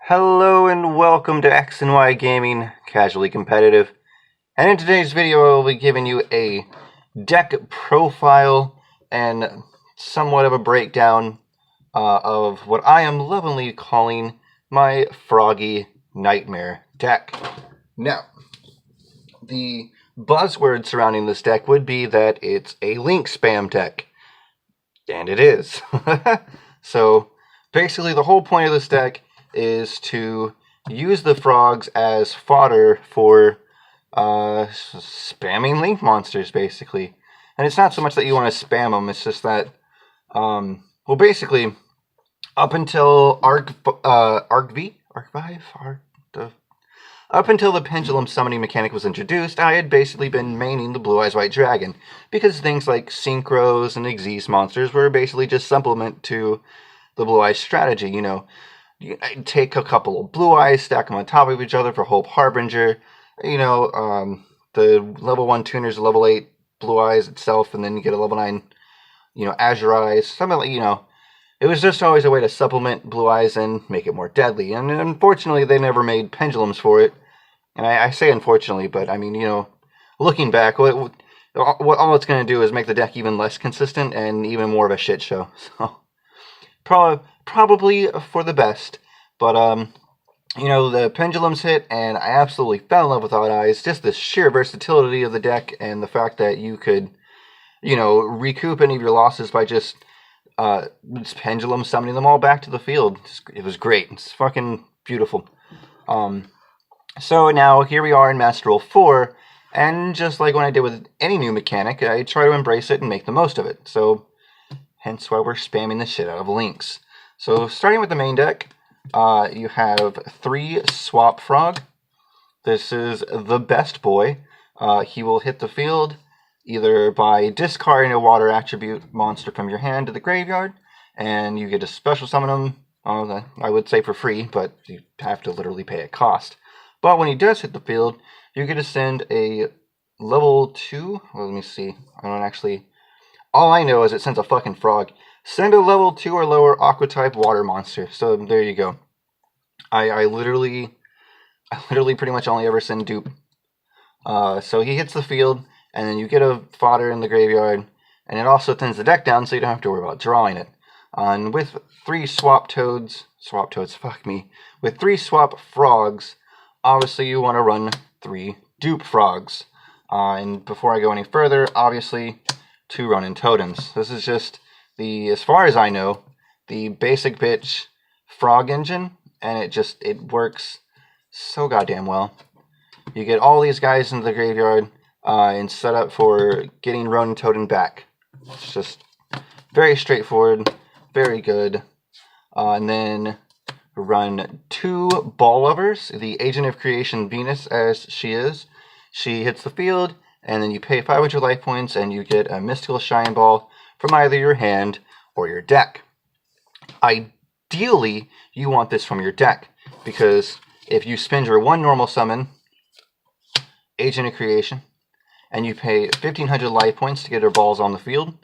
Hello and welcome to X and Y Gaming, casually competitive. And in today's video, I will be giving you a deck profile and somewhat of a breakdown of what I am lovingly calling my Froggy Knightmare deck. Now, the buzzword surrounding this deck would be that it's a link spam deck. And it is. So, basically the whole point of this deck is to use the frogs as fodder for spamming link monsters, basically. And it's not so much that you want to spam them, it's just that, well, basically, up until up until the pendulum summoning mechanic was introduced, I had basically been maining the Blue Eyes White Dragon, because things like synchros and Xyz monsters were basically just supplement to the Blue Eyes strategy, you know. You take a couple of Blue Eyes, stack them on top of each other for Hope Harbinger. You know, the level 1 tuners, level 8 Blue Eyes itself, and then you get a level 9, you know, Azure Eyes. Something like, you know, it was just always a way to supplement Blue Eyes and make it more deadly. And unfortunately, they never made pendulums for it. And I say unfortunately, but I mean, you know, looking back, what all it's going to do is make the deck even less consistent and even more of a shit show. So, probably for the best, but you know, the pendulums hit, and I absolutely fell in love with Odd Eyes. Just the sheer versatility of the deck, and the fact that you could, you know, recoup any of your losses by just pendulum summoning them all back to the field. It was great. It's fucking beautiful. So now here we are in Master Rule 4, and just like when I did with any new mechanic, I try to embrace it and make the most of it. So hence why we're spamming the shit out of links. So starting with the main deck, you have 3 Swap Frog. This is the best boy. He will hit the field either by discarding a water attribute monster from your hand to the graveyard, and you get to special summon him, I would say for free, but you have to literally pay a cost. But when he does hit the field, you get to send a level 2, well, let me see, I don't actually... All I know is it sends a fucking frog. Send a level 2 or lower Aqua type water monster. So there you go. I literally pretty much only ever send dupe. So he hits the field, and then you get a fodder in the graveyard, and it also thins the deck down, so you don't have to worry about drawing it. And with 3 swap toads, fuck me. With 3 swap frogs, obviously you want to run 3 dupe frogs. And before I go any further, obviously 2 Ronin totems. This is just the, as far as I know, the basic bitch frog engine, and it works so goddamn well. You get all these guys into the graveyard and set up for getting Ronin totem back. It's just very straightforward, very good. And then run 2 ball lovers, the Agent of Creation Venus as she is. She hits the field, and then you pay 500 life points, and you get a Mystical Shine Ball from either your hand or your deck. Ideally, you want this from your deck, because if you spend your 1 normal summon, Agent of Creation, and you pay 1,500 life points to get her balls on the field,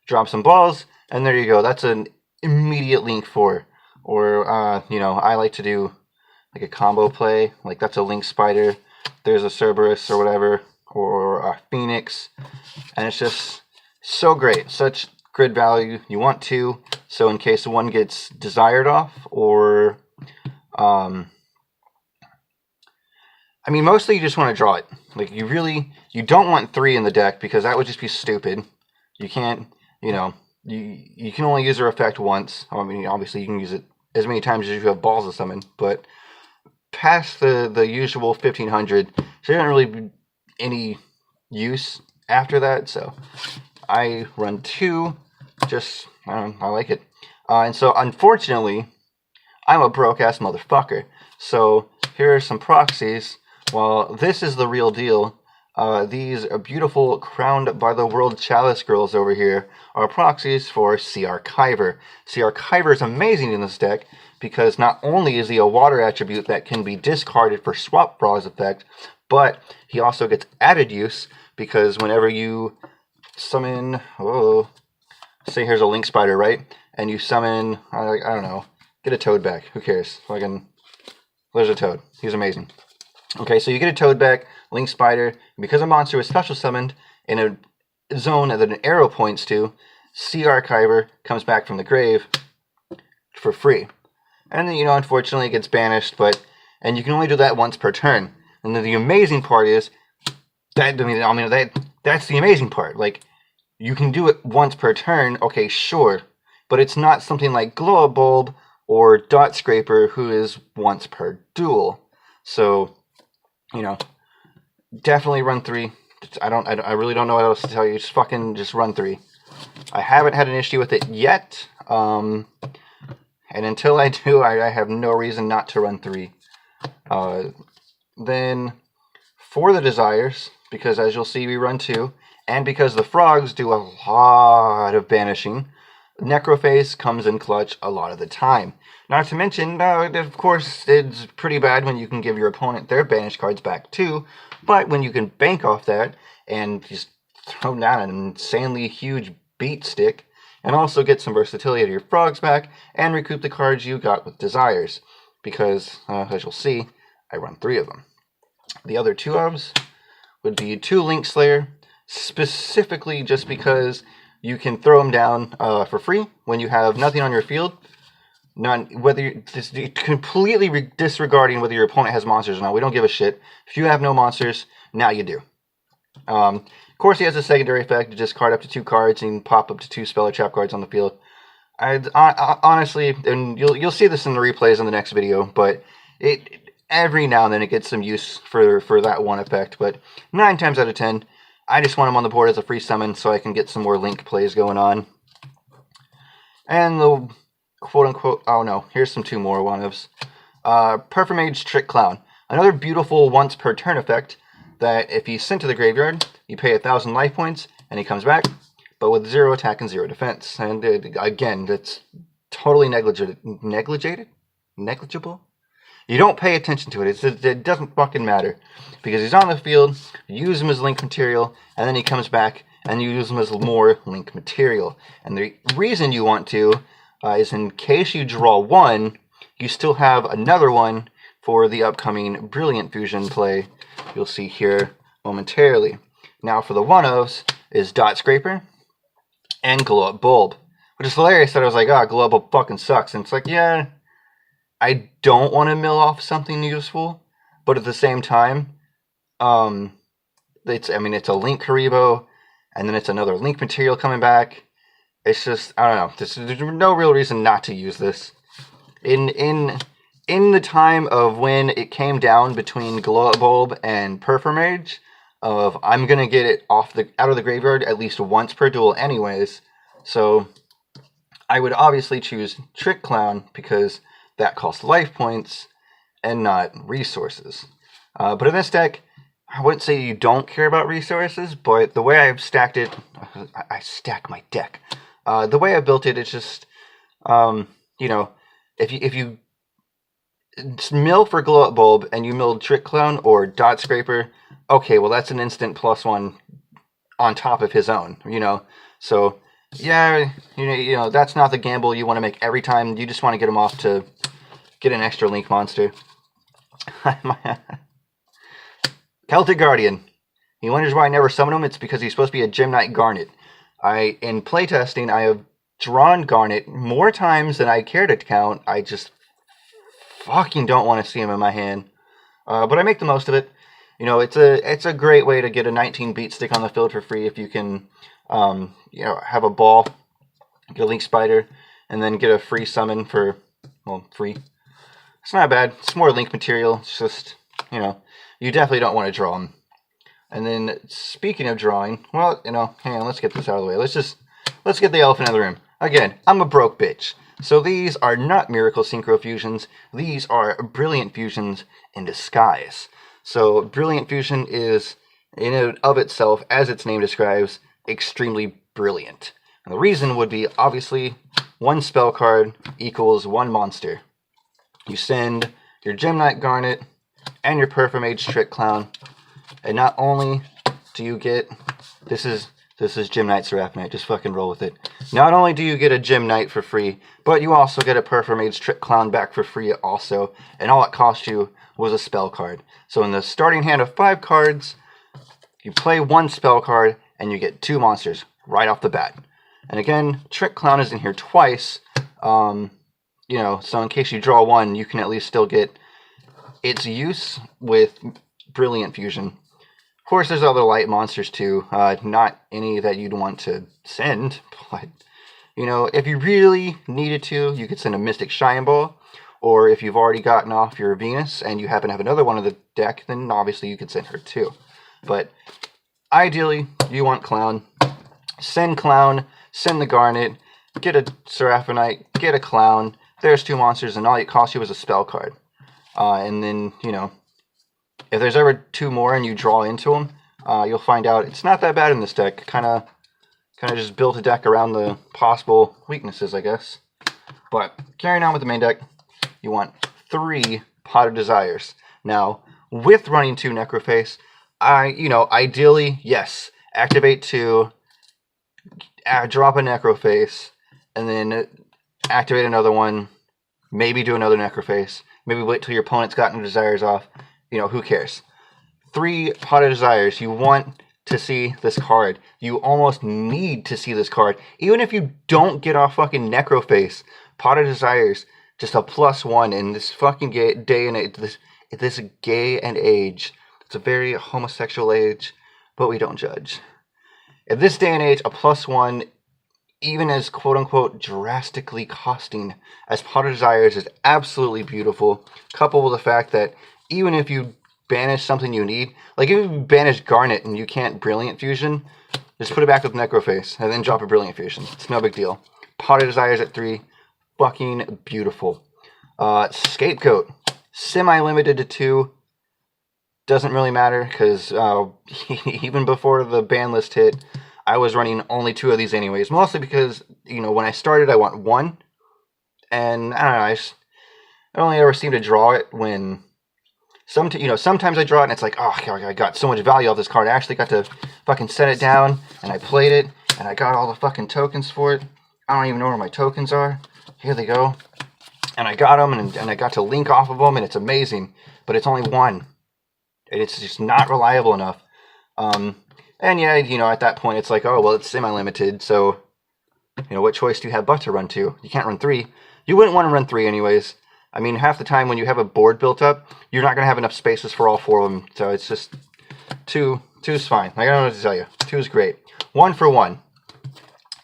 drop some balls, and there you go. That's an immediate link for, or, you know, I like to do like a combo play, like that's a Link Spider, there's a Cerberus or whatever, or a Phoenix, and it's just so great. Such grid value. You want 2, so in case one gets desired off, or I mean, mostly you just want to draw it. Like, you don't want 3 in the deck, because that would just be stupid. You can't, you know, you can only use her effect once. I mean, obviously you can use it as many times as you have balls to summon, but past the usual 1,500, so there isn't really any use after that, so I run 2, just, I like it. And so, unfortunately, I'm a broke-ass motherfucker, so here are some proxies. Well, this is the real deal. These beautiful Crowned by the World Chalice girls over here are proxies for Sea Archiver. Sea Archiver is amazing in this deck, because not only is he a water attribute that can be discarded for Swap Frog's effect, but he also gets added use, because whenever you summon, say here's a Link Spider, right? And you summon, I don't know, get a Toad back, who cares? Fucking There's a Toad. He's amazing. Okay, so you get a Toad back, Link Spider, and because a monster was special summoned in a zone that an arrow points to, Sea Archiver comes back from the grave for free. And then, unfortunately it gets banished, and you can only do that once per turn. And then the amazing part is, that's the amazing part. Like, you can do it once per turn, okay, sure, but it's not something like Glow-Bulb or Dot Scraper, who is once per duel. So, definitely run 3. I really don't know what else to tell you. Just run 3. I haven't had an issue with it yet. And until I do, I have no reason not to run 3. Then for the Desires, because as you'll see, we run 2, and because the frogs do a lot of banishing, Necroface comes in clutch a lot of the time. Not to mention, of course, it's pretty bad when you can give your opponent their banished cards back too, but when you can bank off that and just throw down an insanely huge beat stick, and also get some versatility to your frogs back, and recoup the cards you got with Desires, because, as you'll see, I run 3 of them. The other 2 ofs would be 2 Link Slayer, specifically just because you can throw them down for free when you have nothing on your field. Completely disregarding whether your opponent has monsters or not. We don't give a shit. If you have no monsters, now you do. Of course, he has a secondary effect to discard up to 2 cards and pop up to 2 spell or trap cards on the field. Honestly, and you'll see this in the replays in the next video, but every now and then it gets some use for that one effect. But 9 times out of 10, I just want him on the board as a free summon so I can get some more Link plays going on. And the quote-unquote, oh no, here's some 2 more one-ofs. Perfamage Trick Clown. Another beautiful once-per-turn effect that if he's sent to the graveyard, you pay 1,000 life points, and he comes back, but with 0 attack and 0 defense. And again, that's totally negligible? You don't pay attention to it. It doesn't fucking matter. Because he's on the field, you use him as Link material, and then he comes back, and you use him as more Link material. And the reason you want to is in case you draw 1, you still have another one for the upcoming Brilliant Fusion play you'll see here momentarily. Now for the one-ofs is Dot Scraper and Glow Up Bulb. Which is hilarious that I was like, Glow Up Bulb fucking sucks. And it's like, yeah, I don't want to mill off something useful, but at the same time, it's a Link Karibo, and then it's another Link material coming back. It's just, I don't know, there's no real reason not to use this. In the time of when it came down between Glow Up Bulb and Perfamage, I'm gonna get it out of the graveyard at least once per duel anyways, so I would obviously choose Trick Clown because that costs life points and not resources. But in this deck, I wouldn't say you don't care about resources, but the way I've stacked it, I stack my deck. The way I built it, it's just, if you mill for Glow Up Bulb and you mill Trick Clown or Dot Scraper, okay, well that's an instant +1 on top of his own, So, yeah, that's not the gamble you want to make every time. You just want to get him off to get an extra Link monster. Celtic Guardian. He wonders why I never summon him. It's because he's supposed to be a Gem Knight Garnet. In playtesting, I have drawn Garnet more times than I care to count. I just fucking don't want to see him in my hand. But I make the most of it. It's a great way to get a 19 beat stick on the field for free if you can, have a ball, get a Link Spider, and then get a free summon for, free. It's not bad. It's more Link material. It's just, you definitely don't want to draw them. And then, speaking of drawing, hang on, let's get this out of the way. Let's get the elephant in the room. Again, I'm a broke bitch. So these are not Miracle Synchro Fusions. These are Brilliant Fusions in disguise. So, Brilliant Fusion is, in and of itself, as its name describes, extremely brilliant. And the reason would be, obviously, 1 spell card equals 1 monster. You send your Gem Knight Garnet and your Perfamage Trick Clown, and not only do you get, this is This is Gym Knight Seraph Knight. Just fucking roll with it. Not only do you get a Gym Knight for free, but you also get a Performage Trick Clown back for free also. And all it cost you was a spell card. So in the starting hand of 5 cards, you play 1 spell card, and you get 2 monsters right off the bat. And again, Trick Clown is in here twice. You know, so in case you draw 1, you can at least still get its use with Brilliant Fusion. Of course, there's other light monsters too. Not any that you'd want to send, but, you know, if you really needed to, you could send a Mystic Shine Ball. Or if you've already gotten off your Venus and you happen to have another one in the deck, then obviously you could send her too. But ideally, you want Clown. Send Clown, send the Garnet, get a Seraphonite, get a Clown. There's 2 monsters, and all it costs you is a spell card. And then, you know, if there's ever 2 more and you draw into them, you'll find out it's not that bad in this deck. Kind of just built a deck around the possible weaknesses, I guess. But carrying on with the main deck, you want 3 Pot of Desires. Now, with running 2 Necroface, ideally, yes, activate 2, drop a Necroface, and then activate another one, maybe do another Necroface, maybe wait till your opponent's gotten Desires off. You know, who cares? 3 Pot of Desires. You want to see this card. You almost need to see this card. Even if you don't get off fucking Necroface, Pot of Desires, just a +1 in this fucking day and age. This gay and age. It's a very homosexual age, but we don't judge. In this day and age, a +1, even as quote-unquote drastically costing as Pot of Desires, is absolutely beautiful, coupled with the fact that even if you banish something you need, like if you banish Garnet and you can't Brilliant Fusion, just put it back with Necroface and then drop a Brilliant Fusion. It's no big deal. Pot of Desires at 3, fucking beautiful. Scapegoat, semi-limited to 2. Doesn't really matter because even before the ban list hit, I was running only 2 of these anyways. Mostly because, you know, when I started, I want 1. And I don't know, I only ever seem to draw it when... sometimes I draw it and it's like, oh, I got so much value off this card. I actually got to fucking set it down, and I played it, and I got all the fucking tokens for it. I don't even know where my tokens are. Here they go. And I got them, and I got to link off of them, and it's amazing. But it's only 1. And it's just not reliable enough. And yeah, you know, at that point, it's like, oh, well, it's semi-limited, so, you know, what choice do you have but to run 2? You can't run 3. You wouldn't want to run 3 anyways. I mean, half the time when you have a board built up, you're not going to have enough spaces for all 4 of them. So it's just 2 is fine. I don't know what to tell you. 2 is great. 1 for 1.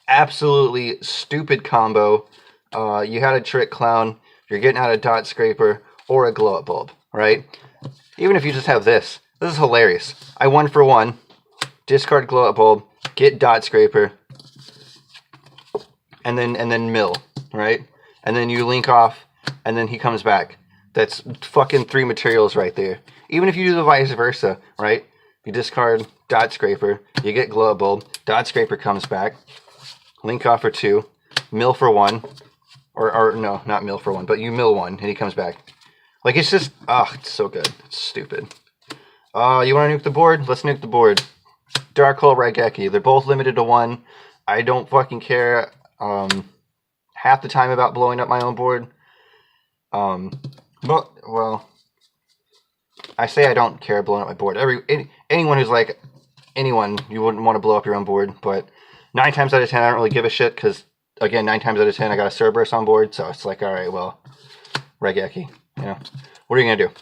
Absolutely stupid combo. You had a Trick Clown. You're getting out a Dot Scraper or a Glow Up Bulb, right? Even if you just have this is hilarious. I 1 for 1. Discard Glow Up Bulb. Get Dot Scraper. And then mill, right? And then you link off. And then he comes back. That's fucking 3 materials right there. Even if you do the vice versa, right? You discard Dot Scraper, you get Glow Up Bulb, Dot Scraper comes back, link off for 2, mill for 1, or no, not mill for 1, but you mill 1, and he comes back. Like, it's just, it's so good. It's stupid. You want to nuke the board? Let's nuke the board. Dark Hole, Raigeki. They're both limited to 1. I don't fucking care half the time about blowing up my own board. But, well, I say I don't care blowing up my board. Anyone who's like, anyone, you wouldn't want to blow up your own board, but 9 times out of 10, I don't really give a shit, because, again, 9 times out of 10, I got a Cerberus on board, so it's like, alright, well, Raigeki, you know, what are you gonna do?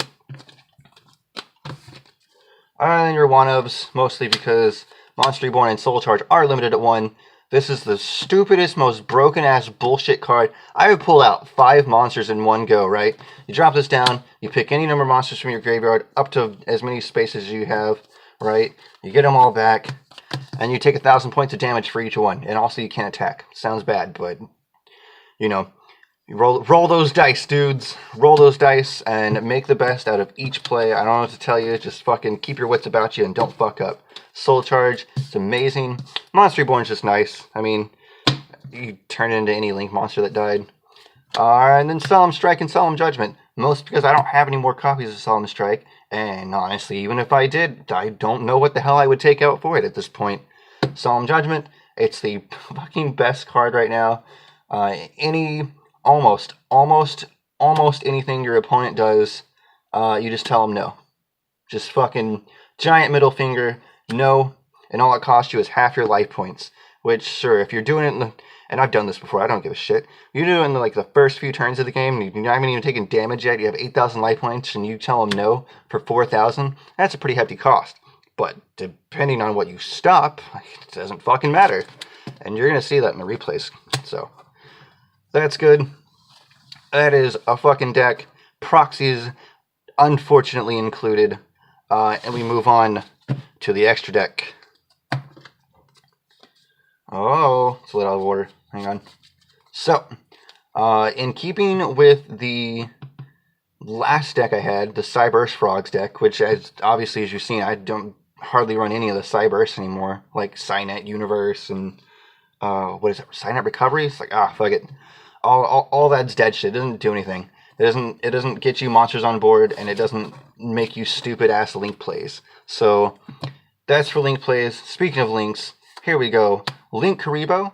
And your one-ofs, mostly because Monster Reborn and Soul Charge are limited at 1. This is the stupidest, most broken-ass bullshit card. I would pull out 5 monsters in one go, right? You drop this down, you pick any number of monsters from your graveyard, up to as many spaces as you have, right? You get them all back, and you take 1,000 points of damage for each one, and also you can't attack. Sounds bad, but, you know, you roll those dice, dudes. Roll those dice, and make the best out of each play. I don't know what to tell you, just fucking keep your wits about you, and don't fuck up. Soul Charge, it's amazing. Monster Reborn's just nice. I mean, you turn it into any Link monster that died. And then Solemn Strike and Solemn Judgment. Most because I don't have any more copies of Solemn Strike. And honestly, even if I did, I don't know what the hell I would take out for it at this point. Solemn Judgment. It's the fucking best card right now. Almost anything your opponent does, you just tell them no. Just fucking giant middle finger, no, and all it costs you is half your life points. Which, sure, if you're doing it and I've done this before, I don't give a shit. You're doing like the first few turns of the game, you're not even taking damage yet, you have 8,000 life points, and you tell them no for 4,000, that's a pretty hefty cost. But depending on what you stop, it doesn't fucking matter. And you're going to see that in the replays. So, that's good. That is a fucking deck. Proxies, unfortunately, included. And we move on to the extra deck. Oh, it's a little out of order. Hang on. So, in keeping with the last deck I had, the Cyburst Frogs deck, which, obviously, as you've seen, I don't hardly run any of the Cybursts anymore, like Cynet Universe and, what is it, Cynet Recovery? It's like, fuck it. All that's dead shit. It doesn't do anything. It doesn't get you monsters on board, and it doesn't make you stupid-ass link plays. So, that's for link plays. Speaking of links, here we go. Link Karibo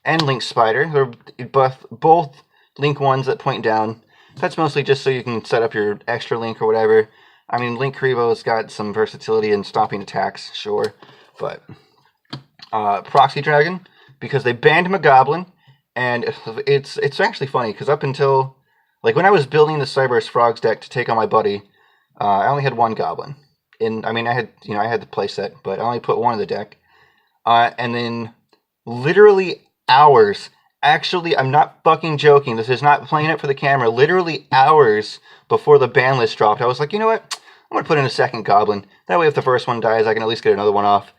and Link Spider. They're both link ones that point down. That's mostly just so you can set up your extra link or whatever. I mean, Link Karibo's got some versatility in stopping attacks, sure. But, Proxy Dragon, because they banned him a Goblin, and it's actually funny, because up until, like, when I was building the Cyburst Frogs deck to take on my buddy, I only had one Goblin. I had the playset, but I only put one in the deck. And then, literally hours, actually, I'm not fucking joking, this is not playing it for the camera, literally hours before the ban list dropped, I was like, you know what, I'm going to put in a second Goblin. That way if the first one dies, I can at least get another one off.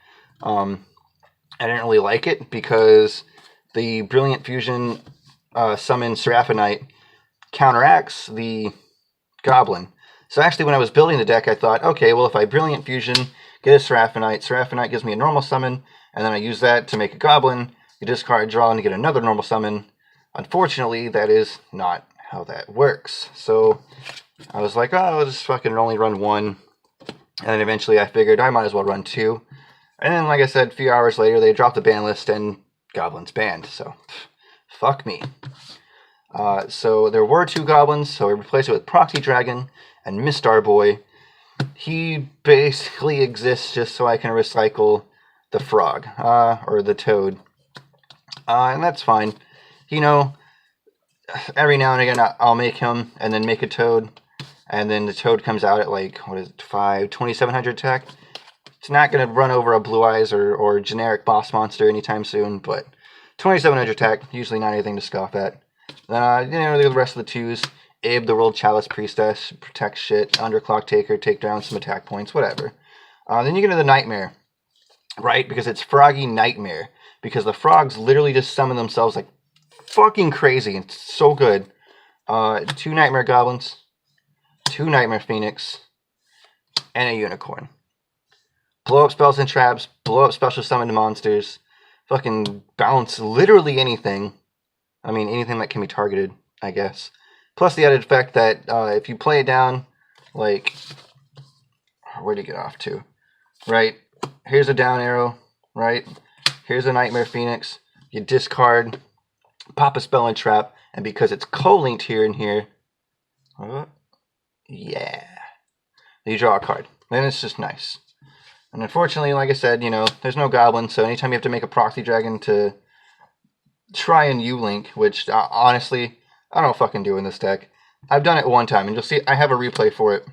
I didn't really like it, because the Brilliant Fusion summon Seraphonite counteracts the Goblin. So actually, when I was building the deck, I thought, okay, well, if I Brilliant Fusion, get a Seraphonite gives me a normal summon, and then I use that to make a Goblin, you discard, draw, and you get another normal summon. Unfortunately, that is not how that works. So I was like, oh, I'll just fucking only run one. And then eventually I figured I might as well run two. And then, like I said, a few hours later, they dropped the ban list, and Goblin's banned. So, fuck me. So there were two Goblins, so I replaced it with Proxy Dragon and Mistar Boy. He basically exists just so I can recycle the frog, or the toad. And that's fine. You know, every now and again I'll make him and then make a toad, and then the toad comes out at like, what is it, 2,700 attack. It's not going to run over a Blue Eyes or generic boss monster anytime soon, but 2,700 attack, usually not anything to scoff at. Then, the rest of the twos, Abe, the World Chalice Priestess, protect shit, Underclock Taker, take down some attack points, whatever. Then you get into the Nightmare, right? Because it's Froggy Knightmare. Because the frogs literally just summon themselves like fucking crazy. It's so good. 2 Nightmare Goblins, 2 Nightmare Phoenix, and a Unicorn. Blow up spells and traps, blow up special summoned monsters, fucking bounce literally anything. I mean, anything that can be targeted, I guess. Plus the added effect that if you play it down, like, where do you get off to? Right, here's a down arrow, right? Here's a Nightmare Phoenix. You discard, pop a spell and trap, and because it's co-linked here and here, yeah, you draw a card. Then it's just nice. And unfortunately, like I said, there's no Goblin, so anytime you have to make a Proxy Dragon to try and U-Link, which, honestly, I don't fucking do in this deck. I've done it one time, and you'll see I have a replay for it,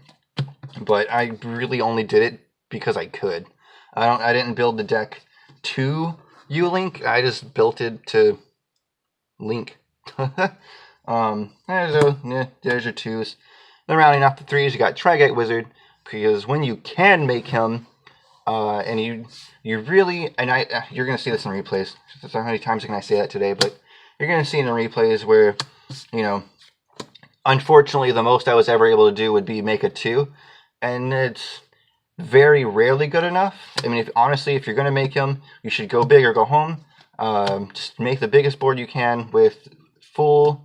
but I really only did it because I could. I didn't build the deck to U-Link, I just built it to Link. There's your 2s. Then rounding off the 3s, you got Trigate Wizard, because when you can make him, and you really, and you're going to see this in replays. So how many times can I say that today? But you're going to see in the replays where, unfortunately, the most I was ever able to do would be make a 2, and it's very rarely good enough. I mean, honestly, if you're going to make him, you should go big or go home. Just make the biggest board you can with full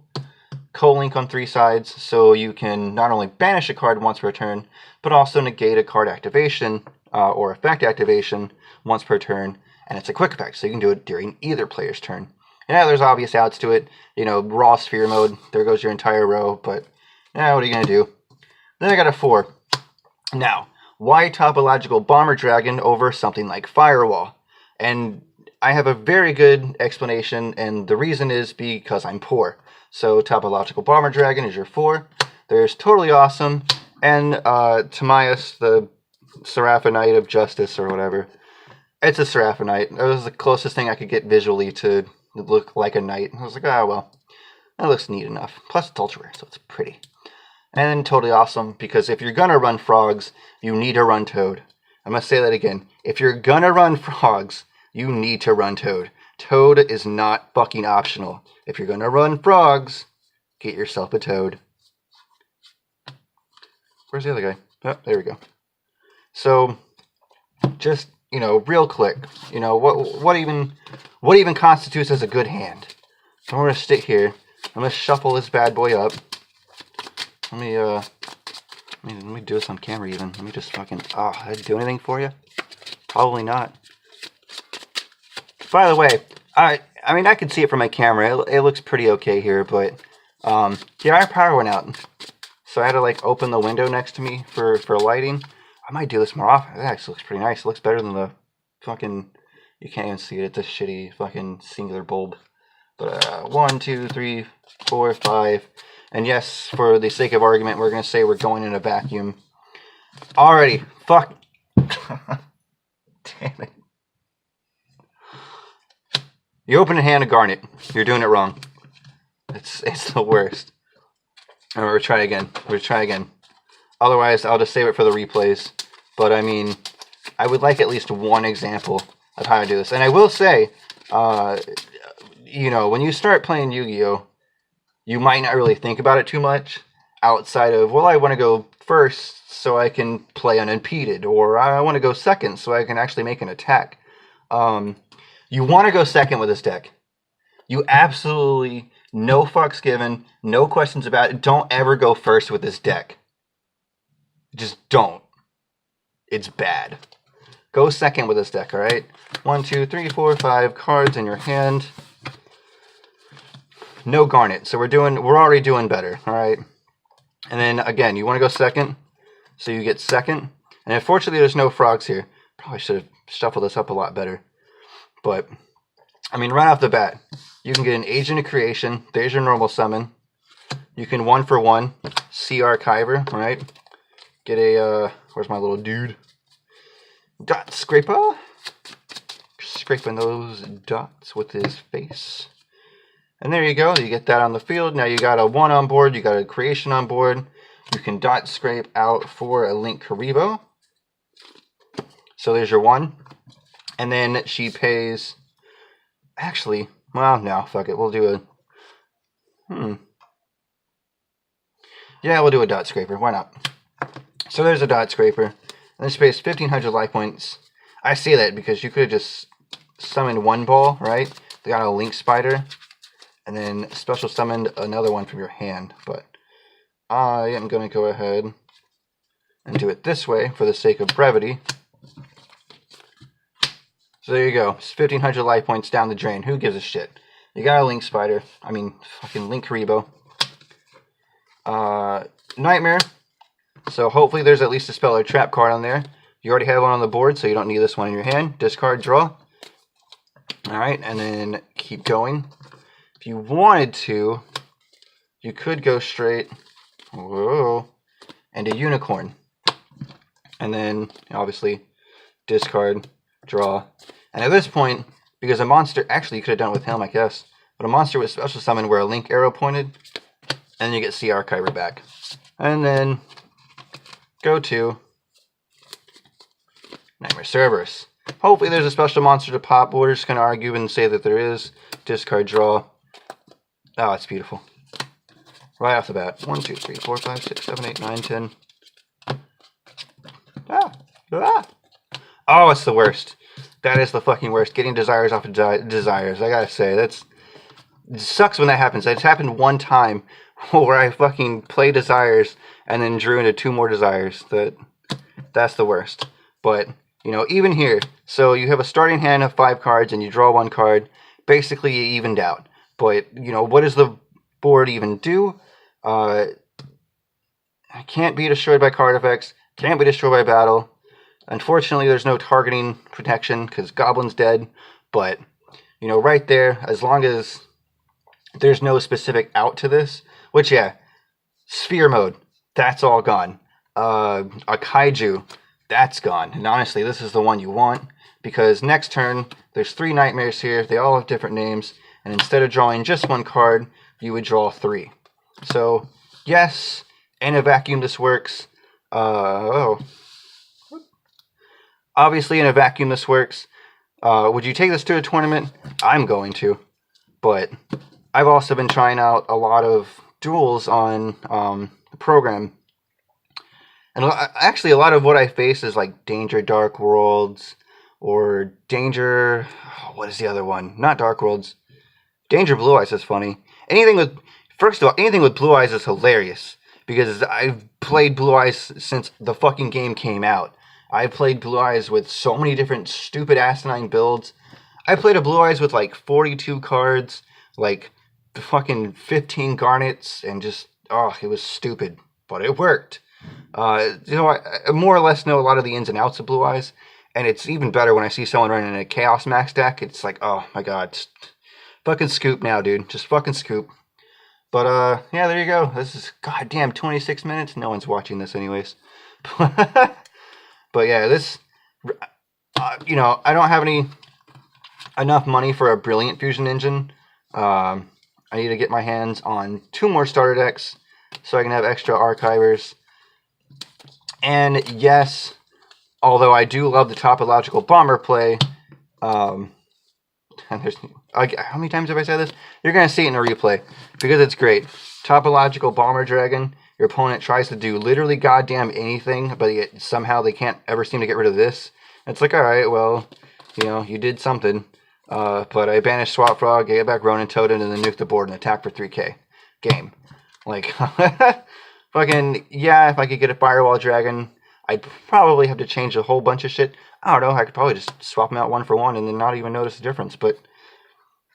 co-link on 3 sides, so you can not only banish a card once per turn, but also negate a card activation or effect activation once per turn, and it's a quick effect, so you can do it during either player's turn. Yeah, there's obvious outs to it. You know, raw sphere mode, there goes your entire row, but yeah, what are you going to do? Then I got a 4. Now, why Topological Bomber Dragon over something like Firewall? And I have a very good explanation, and the reason is because I'm poor. So Topological Bomber Dragon is your 4. There's Totally Awesome, and Timaeus, the Seraphonite of Justice or whatever. It's a Seraphonite. It was the closest thing I could get visually to look like a knight. I was like, oh, well, that looks neat enough. Plus, it's ultra rare, so it's pretty. And Totally Awesome, because if you're going to run frogs, you need to run Toad. I'm going to say that again. If you're going to run frogs, you need to run Toad. Toad is not fucking optional. If you're going to run frogs, get yourself a Toad. Where's the other guy? Oh, there we go. So, just, you know, real quick, you know, what even constitutes as a good hand? I'm going to stick here. I'm going to shuffle this bad boy up. Let me do this on camera even. Let me just fucking, did I do anything for you? Probably not. By the way, I mean, I can see it from my camera. It looks pretty okay here, but, yeah, our power went out. So I had to, like, open the window next to me for lighting. I might do this more often. It actually looks pretty nice. It looks better than the fucking, you can't even see it. It's a shitty fucking singular bulb. But, 1, 2, 3, 4, 5. And yes, for the sake of argument, we're going to say we're going in a vacuum. Alrighty. Fuck. Damn it. You open a hand of Garnet. You're doing it wrong. It's the worst. And we'll try again. Otherwise, I'll just save it for the replays. But, I mean, I would like at least one example of how to do this. And I will say, you know, when you start playing Yu-Gi-Oh!, you might not really think about it too much outside of, well, I want to go first so I can play unimpeded, or I want to go second so I can actually make an attack. You want to go second with this deck. You absolutely, no fucks given, no questions about it. Don't ever go first with this deck. Just don't. It's bad. Go second with this deck, alright? 1, 2, 3, 4, 5 cards in your hand. No Garnet, so we're already doing better, alright? And then, again, you want to go second, so you get second. And unfortunately, there's no frogs here. Probably should have shuffled this up a lot better. But, I mean, right off the bat, you can get an Agent of Creation. There's your normal summon. You can 1-for-1 Sea Archiver, alright? Get a, where's my little dude? Dot Scraper. Scraping those dots with his face. And there you go, you get that on the field. Now you got a 1 on board, you got a creation on board. You can dot scrape out for a Link Karibo. So there's your 1. And then she pays, actually, well, no, fuck it, we'll do a, yeah, we'll do a dot scraper, why not? So there's a dot scraper. And this pays 1,500 life points. I say that because you could have just summoned 1 ball, right? They got a Link Spider. And then special summoned another one from your hand. But I am going to go ahead and do it this way for the sake of brevity. So there you go. It's 1,500 life points down the drain. Who gives a shit? You got a Link Spider. I mean, fucking Link Karibo. Nightmare. So hopefully there's at least a spell or trap card on there. You already have one on the board, so you don't need this one in your hand. Discard, draw. Alright, and then keep going. If you wanted to, you could go straight, whoa, and a unicorn. And then, obviously, discard, draw. And at this point, because a monster, actually you could have done it with him, I guess, but a monster with special summon where a Link arrow pointed, and you get Sea Archiver back. And then, go to Nightmare Cerberus. Hopefully there's a special monster to pop, but we're just going to argue and say that there is. Discard, draw. Oh, it's beautiful. Right off the bat. 1, 2, 3, 4, 5, 6, 7, 8, 9, 10. Oh, it's the worst. That is the fucking worst. Getting desires off of desires. I gotta say, it sucks when that happens. It's happened one time where I fucking played desires and then drew into 2 more desires. That's the worst. But, you know, even here, so you have a starting hand of 5 cards and you draw 1 card. Basically, you evened out. But, you know, what does the board even do? Can't be destroyed by card effects. Can't be destroyed by battle. Unfortunately, there's no targeting protection because Goblin's dead. But, you know, right there, as long as there's no specific out to this, which, yeah, Sphere mode, that's all gone. A Kaiju, that's gone. And honestly, this is the one you want because next turn, there's 3 Nightmares here. They all have different names. And instead of drawing just 1 card, you would draw 3. So, yes, in a vacuum this works. Obviously, in a vacuum this works. Would you take this to a tournament? I'm going to. But I've also been trying out a lot of duels on the program. And actually, a lot of what I face is like Danger Dark Worlds or Danger... what is the other one? Not Dark Worlds. Danger Blue Eyes is funny. Anything with... First of all, anything with Blue Eyes is hilarious. Because I've played Blue Eyes since the fucking game came out. I've played Blue Eyes with so many different stupid asinine builds. I played a Blue Eyes with like 42 cards, like fucking 15 garnets, and just, oh, it was stupid. But it worked. You know, I more or less know a lot of the ins and outs of Blue Eyes, and it's even better when I see someone running a Chaos Max deck. It's like, oh my god, just fucking scoop now, dude. Just fucking scoop. But, yeah, there you go. This is, goddamn, 26 minutes. No one's watching this anyways. But, yeah, this, you know, I don't have enough money for a brilliant fusion engine. I need to get my hands on 2 more starter decks so I can have extra archivers. And, yes, although I do love the topological bomber play, and there's, how many times have I said this? You're going to see it in a replay because it's great. Topological Bomber Dragon. Your opponent tries to do literally goddamn anything, but yet somehow they can't ever seem to get rid of this. And it's like, alright, well, you know, you did something. But I banished Swap Frog, get back Ronin Totem, and then nuke the board and attack for 3k. Game. Like, fucking, yeah, if I could get a Firewall Dragon, I'd probably have to change a whole bunch of shit. I don't know, I could probably just swap them out 1 for 1 and then not even notice the difference, but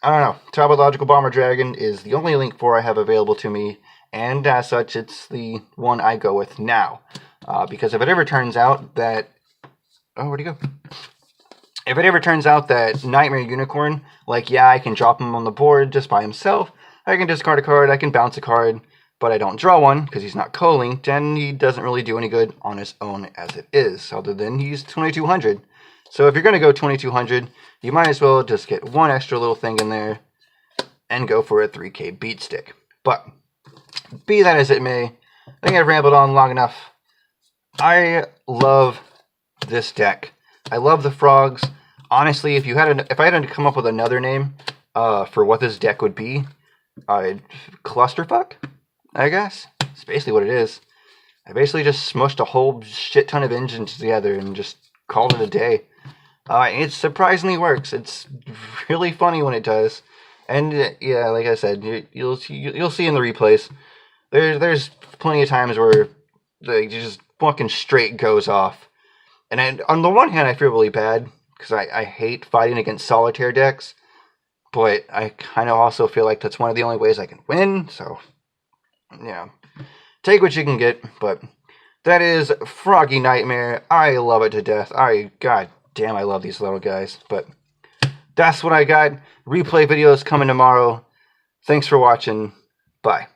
I don't know. Topological Bomber Dragon is the only Link 4 I have available to me, and as such, it's the one I go with now. Because if it ever turns out that... Oh, where'd he go? If it ever turns out that Nightmare Unicorn, like, yeah, I can drop him on the board just by himself, I can discard a card, I can bounce a card, but I don't draw one, because he's not co-linked, and he doesn't really do any good on his own as it is, other than he's 2200. So if you're going to go 2200, you might as well just get 1 extra little thing in there, and go for a 3k beat stick. But, be that as it may, I think I've rambled on long enough. I love this deck. I love the frogs. Honestly, if I had to come up with another name for what this deck would be, clusterfuck, I guess. It's basically what it is. I basically just smushed a whole shit ton of engines together and just called it a day. It surprisingly works. It's really funny when it does. And yeah, like I said, you'll see in the replays. There's plenty of times where it just fucking straight goes off. And on the one hand, I feel really bad because I hate fighting against solitaire decks. But I kind of also feel like that's one of the only ways I can win. So, yeah, take what you can get. But that is Froggy Knightmare. I love it to death. God damn, I love these little guys. But that's what I got. Replay videos coming tomorrow. Thanks for watching. Bye.